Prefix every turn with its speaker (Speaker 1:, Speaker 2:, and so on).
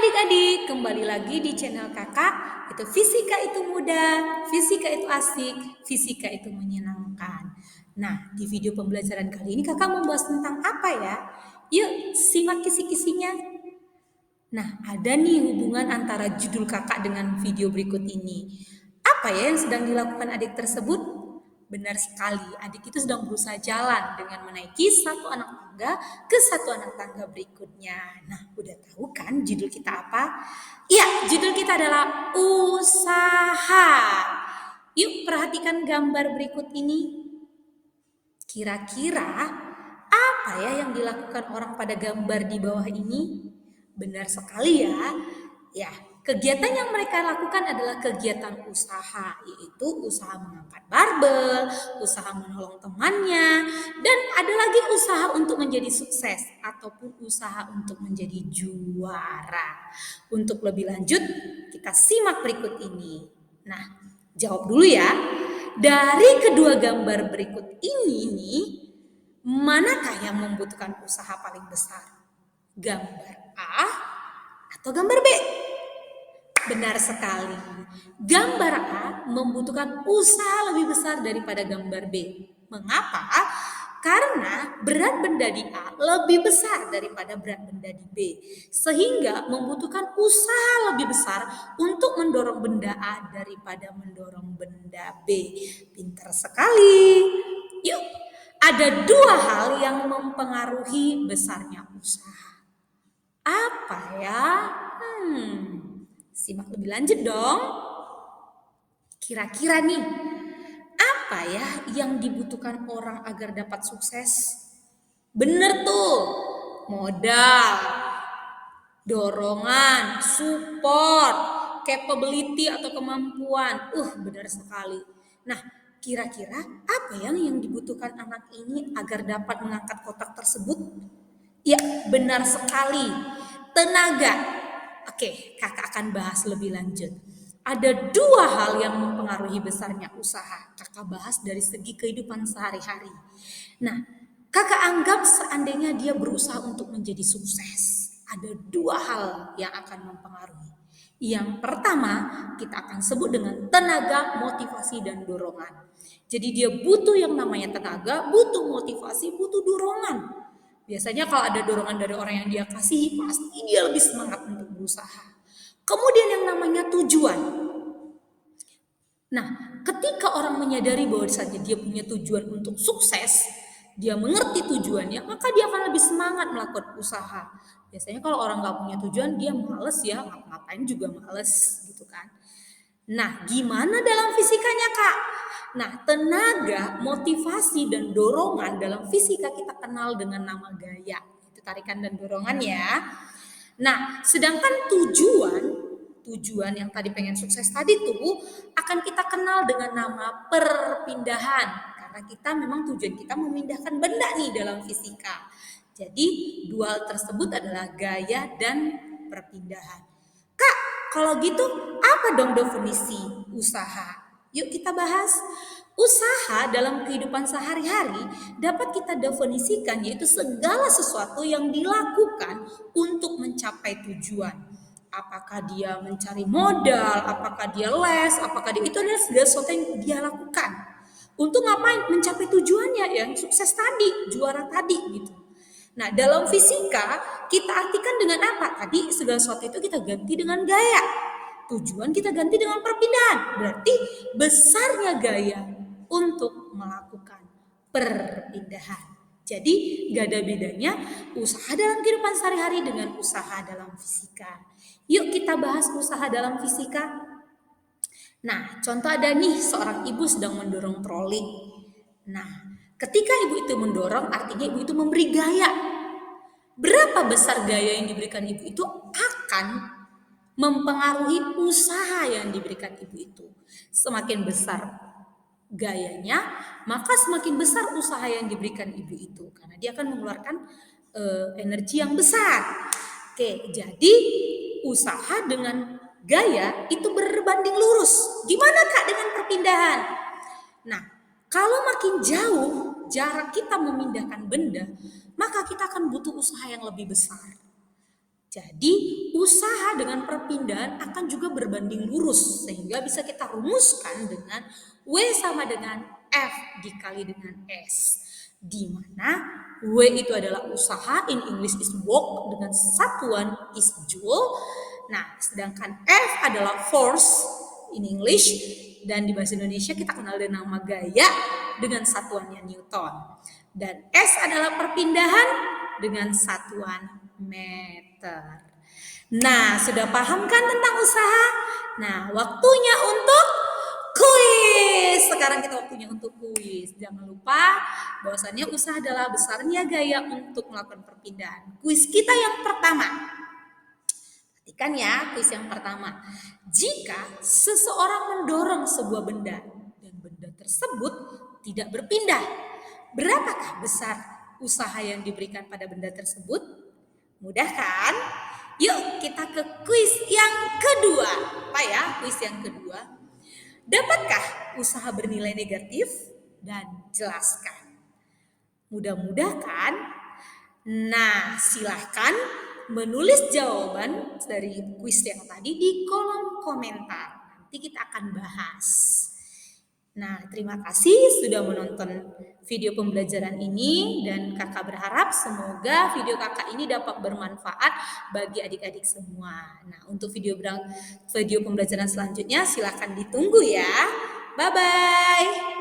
Speaker 1: adik-adik, kembali lagi di channel kakak. Itu fisika itu mudah, fisika itu asik, fisika itu menyenangkan. Nah, di video pembelajaran kali ini kakak membahas tentang apa ya? Yuk, simak kisi-kisinya. Nah, ada nih hubungan antara judul kakak dengan video berikut ini. Apa ya yang sedang dilakukan adik tersebut? Benar sekali, adik itu sedang berusaha jalan dengan menaiki satu anak tangga ke satu anak tangga berikutnya. Nah, udah tahu kan judul kita apa? Iya, judul kita adalah usaha. Yuk perhatikan gambar berikut ini. Kira-kira apa ya yang dilakukan orang pada gambar di bawah ini? Benar sekali ya. Ya, kegiatan yang mereka lakukan adalah kegiatan usaha, yaitu usaha mengangkat barbel, usaha menolong temannya, dan ada lagi usaha untuk menjadi sukses ataupun usaha untuk menjadi juara. Untuk lebih lanjut, kita simak berikut ini. Nah, jawab dulu ya. Dari kedua gambar berikut ini nih, manakah yang membutuhkan usaha paling besar? Gambar A atau gambar B? Benar sekali. Gambar A membutuhkan usaha lebih besar daripada gambar B. Mengapa? Karena berat benda di A lebih besar daripada berat benda di B. Sehingga membutuhkan usaha lebih besar untuk mendorong benda A daripada mendorong benda B. Pintar sekali. Yuk, ada dua hal yang mempengaruhi besarnya usaha. Apa ya? Simak lebih lanjut dong. Kira-kira nih, apa ya yang dibutuhkan orang agar dapat sukses? Bener tuh, modal, dorongan, support, capability atau kemampuan. Benar sekali. Nah, kira-kira apa yang dibutuhkan anak ini agar dapat mengangkat kotak tersebut? Ya, benar sekali. Tenaga. Oke, kakak akan bahas lebih lanjut. Ada dua hal yang mempengaruhi besarnya usaha. Kakak bahas dari segi kehidupan sehari-hari. Nah, kakak anggap seandainya dia berusaha untuk menjadi sukses. Ada dua hal yang akan mempengaruhi. Yang pertama, kita akan sebut dengan tenaga, motivasi, dan dorongan. Jadi dia butuh yang namanya tenaga, butuh motivasi, butuh dorongan. Biasanya kalau ada dorongan dari orang yang dia kasihi, pasti dia lebih semangat untuk berusaha. Kemudian yang namanya tujuan. Nah, ketika orang menyadari bahwasanya dia punya tujuan untuk sukses, dia mengerti tujuannya, maka dia akan lebih semangat melakukan usaha. Biasanya kalau orang nggak punya tujuan, dia males ya, ngapain juga males gitu kan. Nah, gimana dalam fisikanya Kak? Nah, tenaga, motivasi, dan dorongan dalam fisika kita kenal dengan nama gaya. Itu tarikan dan dorongan ya. Nah, sedangkan tujuan yang tadi pengen sukses tadi tuh akan kita kenal dengan nama perpindahan. Karena kita memang tujuan kita memindahkan benda nih dalam fisika. Jadi, dua hal tersebut adalah gaya dan perpindahan. Kak, kalau gitu apa dong definisi usaha? Yuk kita bahas. Usaha dalam kehidupan sehari-hari dapat kita definisikan yaitu segala sesuatu yang dilakukan untuk mencapai tujuan. Apakah dia mencari modal, apakah dia les, apakah dia itu adalah segala sesuatu yang dia lakukan. Untuk ngapain? Mencapai tujuannya yang sukses tadi, juara tadi gitu. Nah, dalam fisika kita artikan dengan apa? Tadi segala sesuatu itu kita ganti dengan gaya. Tujuan kita ganti dengan perpindahan. Berarti besarnya gaya untuk melakukan perpindahan. Jadi gak ada bedanya usaha dalam kehidupan sehari-hari dengan usaha dalam fisika. Yuk kita bahas usaha dalam fisika. Nah, contoh ada nih seorang ibu sedang mendorong troli. Nah, ketika ibu itu mendorong, artinya ibu itu memberi gaya. Berapa besar gaya yang diberikan ibu itu akan mempengaruhi usaha yang diberikan ibu itu. Semakin besar gayanya, maka semakin besar usaha yang diberikan ibu itu. Karena dia akan mengeluarkan energi yang besar. Oke, jadi usaha dengan gaya itu berbanding lurus. Gimana Kak dengan perpindahan? Nah, kalau makin jauh jarak kita memindahkan benda, maka kita akan butuh usaha yang lebih besar. Jadi usaha dengan perpindahan akan juga berbanding lurus sehingga bisa kita rumuskan dengan W sama dengan F dikali dengan S. Di mana W itu adalah usaha, in English is work, dengan satuan is joule. Nah, sedangkan F adalah force in English, dan di bahasa Indonesia kita kenal dengan nama gaya dengan satuannya Newton. Dan S adalah perpindahan dengan satuan meter. Nah, sudah paham kan tentang usaha? Nah, waktunya untuk kuis. Sekarang kita waktunya untuk kuis. Jangan lupa bahwasannya usaha adalah besarnya gaya untuk melakukan perpindahan. Kuis kita yang pertama. Perhatikan ya, kuis yang pertama. Jika seseorang mendorong sebuah benda dan benda tersebut tidak berpindah, berapakah besar usaha yang diberikan pada benda tersebut? Mudah kan? Yuk kita ke kuis yang kedua. Apa ya kuis yang kedua? Dapatkah usaha bernilai negatif? Dan jelaskan. Mudah-mudah kan? Nah, silahkan menulis jawaban dari kuis yang tadi di kolom komentar. Nanti kita akan bahas. Nah, terima kasih sudah menonton video pembelajaran ini dan kakak berharap semoga video kakak ini dapat bermanfaat bagi adik-adik semua. Nah, untuk video pembelajaran selanjutnya silahkan ditunggu ya. Bye-bye.